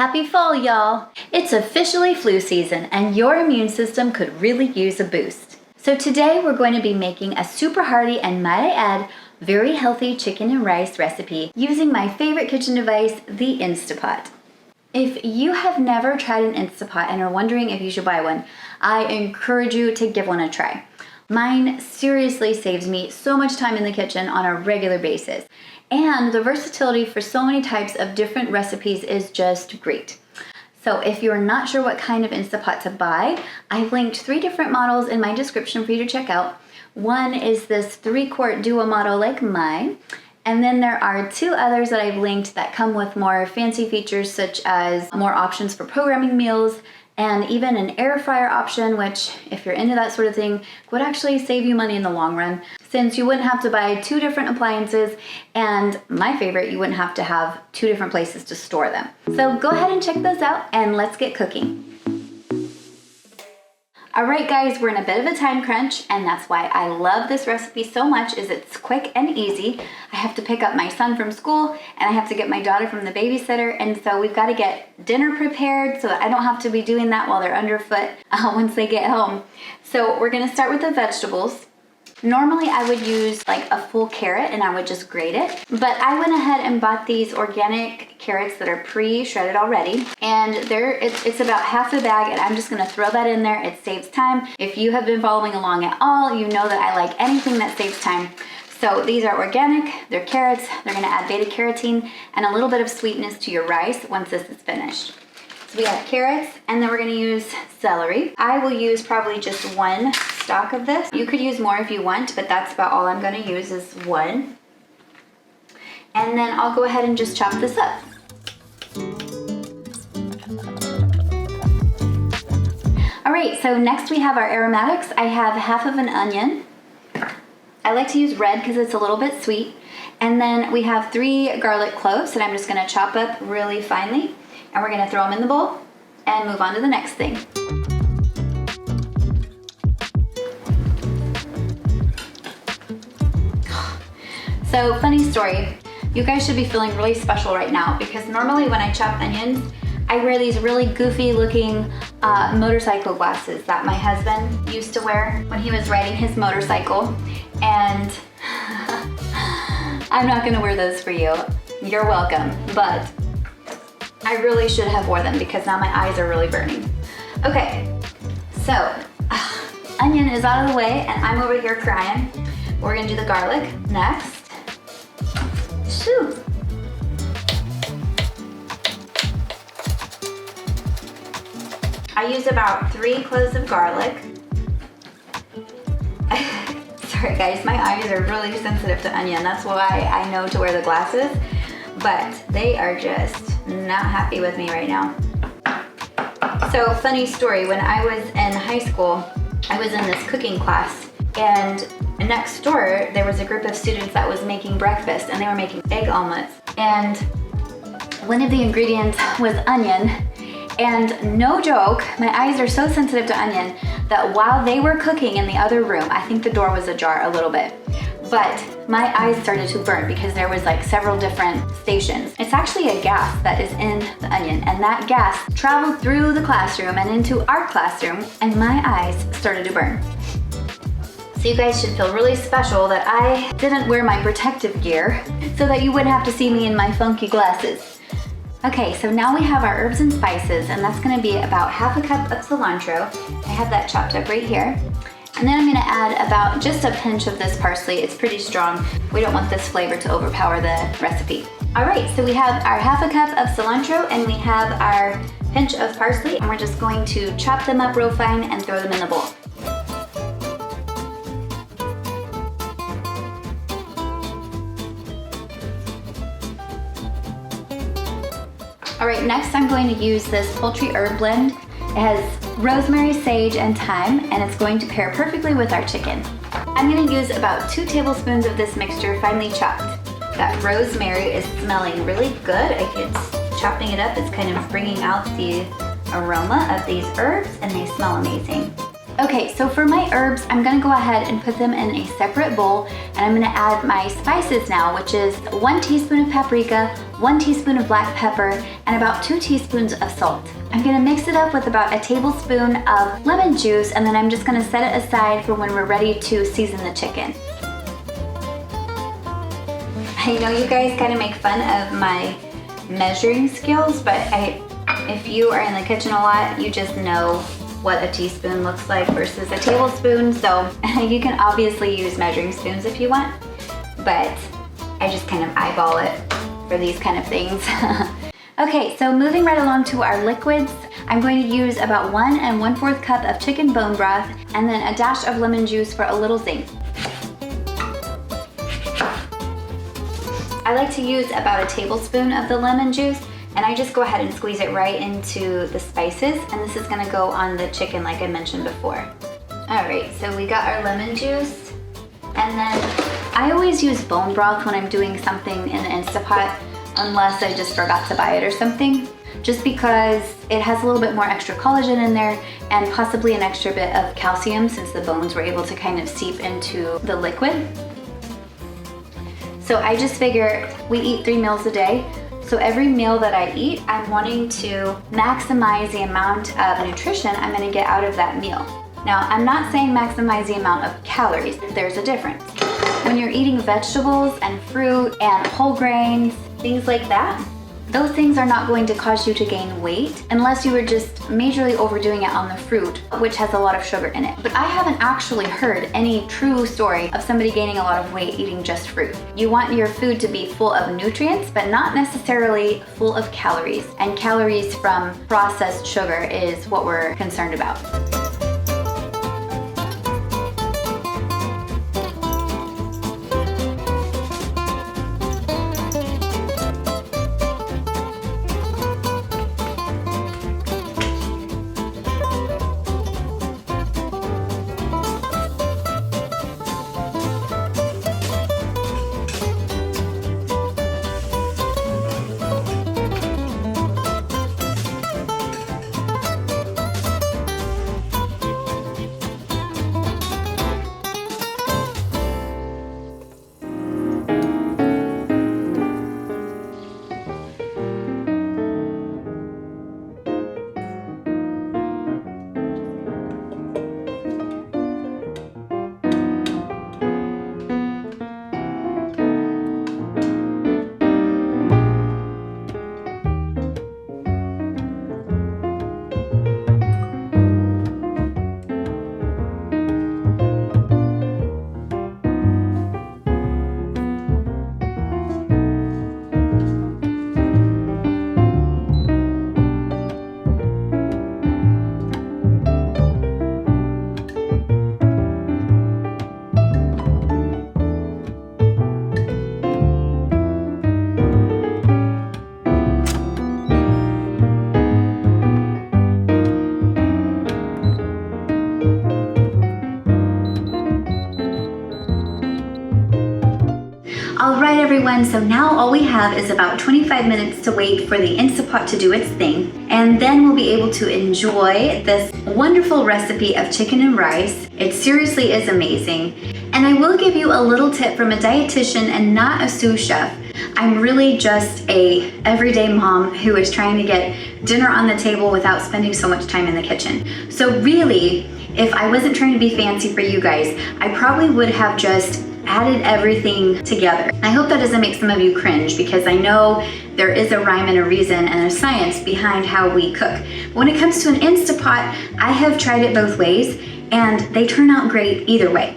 Happy fall, y'all! It's officially flu season and your immune system could really use a boost. So today we're going to be making a super hearty and, might I add, very healthy chicken and rice recipe using my favorite kitchen device, the Instapot. If you have never tried an Instapot and are wondering if you should buy one, I encourage you to give one a try. Mine seriously saves me so much time in the kitchen on a regular basis. And the versatility for so many types of different recipes is just great. So if you're not sure what kind of Instapot to buy, I've linked 3 different models in my description for you to check out. One is this 3-quart duo model like mine. And then there are 2 others that I've linked that come with more fancy features such as more options for programming meals and even an air fryer option, which if you're into that sort of thing, would actually save you money in the long run since you wouldn't have to buy 2 different appliances, and my favorite, you wouldn't have to have 2 different places to store them. So go ahead and check those out and let's get cooking. All right guys, we're in a bit of a time crunch, and that's why I love this recipe so much is it's quick and easy. I have to pick up my son from school and I have to get my daughter from the babysitter, and so we've got to get dinner prepared so that I don't have to be doing that while they're underfoot once they get home. So we're gonna start with the vegetables. Normally I would use like a full carrot and I would just grate it, but I went ahead and bought these organic carrots that are pre-shredded already, and it's about half the bag, and I'm just gonna throw that in there. It saves time. If you have been following along at all, you know that I like anything that saves time. So these are organic, they're carrots, they're gonna add beta carotene and a little bit of sweetness to your rice once this is finished. So we have carrots, and then we're gonna use celery. I will use probably just 1 stalk of this. You could use more if you want, but that's about all I'm gonna use is 1. And then I'll go ahead and just chop this up. All right, so next we have our aromatics. I have half of an onion. I like to use red because it's a little bit sweet. And then we have 3 garlic cloves that I'm just gonna chop up really finely. And we're gonna throw them in the bowl and move on to the next thing. So, funny story, you guys should be feeling really special right now because normally when I chop onions, I wear these really goofy looking motorcycle glasses that my husband used to wear when he was riding his motorcycle, and I'm not gonna wear those for you. You're welcome, but I really should have wore them because now my eyes are really burning. Okay, so onion is out of the way and I'm over here crying. We're gonna do the garlic next. Shoo. I use about 3 cloves of garlic. Sorry guys, my eyes are really sensitive to onion. That's why I know to wear the glasses, but they are just not happy with me right now. So, funny story, when I was in high school, I was in this cooking class, and next door there was a group of students that was making breakfast, and they were making egg omelets, and one of the ingredients was onion. And no joke, my eyes are so sensitive to onion that while they were cooking in the other room, I think the door was ajar a little bit, but my eyes started to burn because there was like several different stations. It's actually a gas that is in the onion, and that gas traveled through the classroom and into our classroom, and my eyes started to burn. So you guys should feel really special that I didn't wear my protective gear so that you wouldn't have to see me in my funky glasses. Okay, so now we have our herbs and spices, and that's gonna be about half a cup of cilantro. I have that chopped up right here. And then I'm gonna add about just a pinch of this parsley. It's pretty strong. We don't want this flavor to overpower the recipe. All right, so we have our half a cup of cilantro and we have our pinch of parsley, and we're just going to chop them up real fine and throw them in the bowl. All right, next I'm going to use this poultry herb blend. It has rosemary, sage, and thyme, and it's going to pair perfectly with our chicken. I'm gonna use about 2 tablespoons of this mixture finely chopped. That rosemary is smelling really good. It's chopping it up, it's kind of bringing out the aroma of these herbs, and they smell amazing. Okay, so for my herbs, I'm gonna go ahead and put them in a separate bowl, and I'm gonna add my spices now, which is 1 teaspoon of paprika, 1 teaspoon of black pepper, and about 2 teaspoons of salt. I'm gonna mix it up with about a tablespoon of lemon juice, and then I'm just gonna set it aside for when we're ready to season the chicken. I know you guys kind of make fun of my measuring skills, but if you are in the kitchen a lot, you just know what a teaspoon looks like versus a tablespoon. So you can obviously use measuring spoons if you want, but I just kind of eyeball it for these kind of things. Okay, so moving right along to our liquids, I'm going to use about 1 1/4 cup of chicken bone broth and then a dash of lemon juice for a little zing. I like to use about a tablespoon of the lemon juice, and I just go ahead and squeeze it right into the spices, and this is gonna go on the chicken like I mentioned before. All right, so we got our lemon juice, and then I always use bone broth when I'm doing something in the Instapot, unless I just forgot to buy it or something, just because it has a little bit more extra collagen in there and possibly an extra bit of calcium since the bones were able to kind of seep into the liquid. So I just figure we eat 3 meals a day. So every meal that I eat, I'm wanting to maximize the amount of nutrition I'm gonna get out of that meal. Now, I'm not saying maximize the amount of calories. There's a difference. When you're eating vegetables and fruit and whole grains, things like that, those things are not going to cause you to gain weight unless you were just majorly overdoing it on the fruit, which has a lot of sugar in it. But I haven't actually heard any true story of somebody gaining a lot of weight eating just fruit. You want your food to be full of nutrients, but not necessarily full of calories. And calories from processed sugar is what we're concerned about. All right, everyone, so now all we have is about 25 minutes to wait for the Instapot to do its thing, and then we'll be able to enjoy this wonderful recipe of chicken and rice. It seriously is amazing. And I will give you a little tip from a dietitian and not a sous chef. I'm really just a everyday mom who is trying to get dinner on the table without spending so much time in the kitchen. So really, if I wasn't trying to be fancy for you guys, I probably would have just added everything together. I hope that doesn't make some of you cringe, because I know there is a rhyme and a reason and a science behind how we cook. But when it comes to an Instapot, I have tried it both ways and they turn out great either way.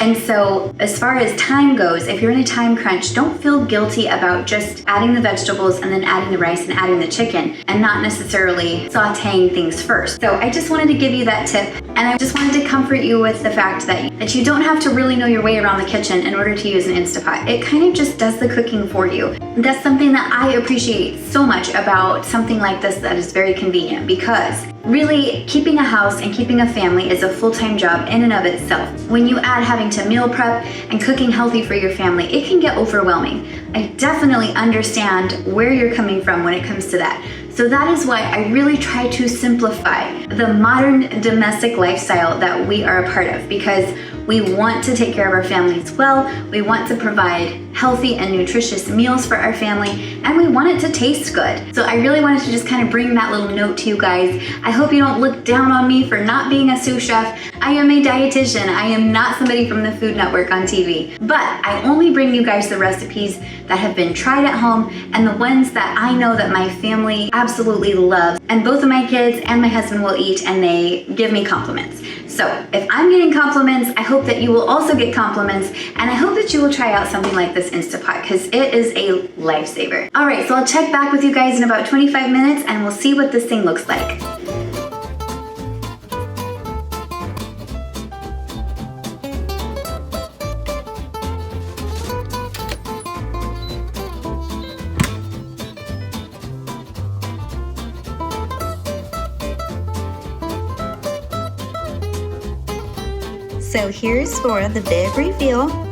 And so as far as time goes, if you're in a time crunch, don't feel guilty about just adding the vegetables and then adding the rice and adding the chicken and not necessarily sauteing things first. So I just wanted to give you that tip, and I just wanted to comfort you with the fact that you don't have to really know your way around the kitchen in order to use an Instapot. It kind of just does the cooking for you. That's something that I appreciate so much about something like this that is very convenient, because really keeping a house and keeping a family is a full-time job in and of itself. When you add having to meal prep and cooking healthy for your family, it can get overwhelming. I definitely understand where you're coming from when it comes to that. So So that is why I really try to simplify the modern domestic lifestyle that we are a part of, because we want to take care of our families well, we want to provide healthy and nutritious meals for our family, and we want it to taste good. So I really wanted to just kind of bring that little note to you guys. I hope you don't look down on me for not being a sous chef. I am a dietitian. I am not somebody from the Food Network on TV, but I only bring you guys the recipes that have been tried at home and the ones that I know that my family absolutely loves, and both of my kids and my husband will eat, and they give me compliments. So if I'm getting compliments, I hope that you will also get compliments, and I hope that you will try out something like this Instapot, because it is a lifesaver. All right, so I'll check back with you guys in about 25 minutes and we'll see what this thing looks like. So here's for the big reveal.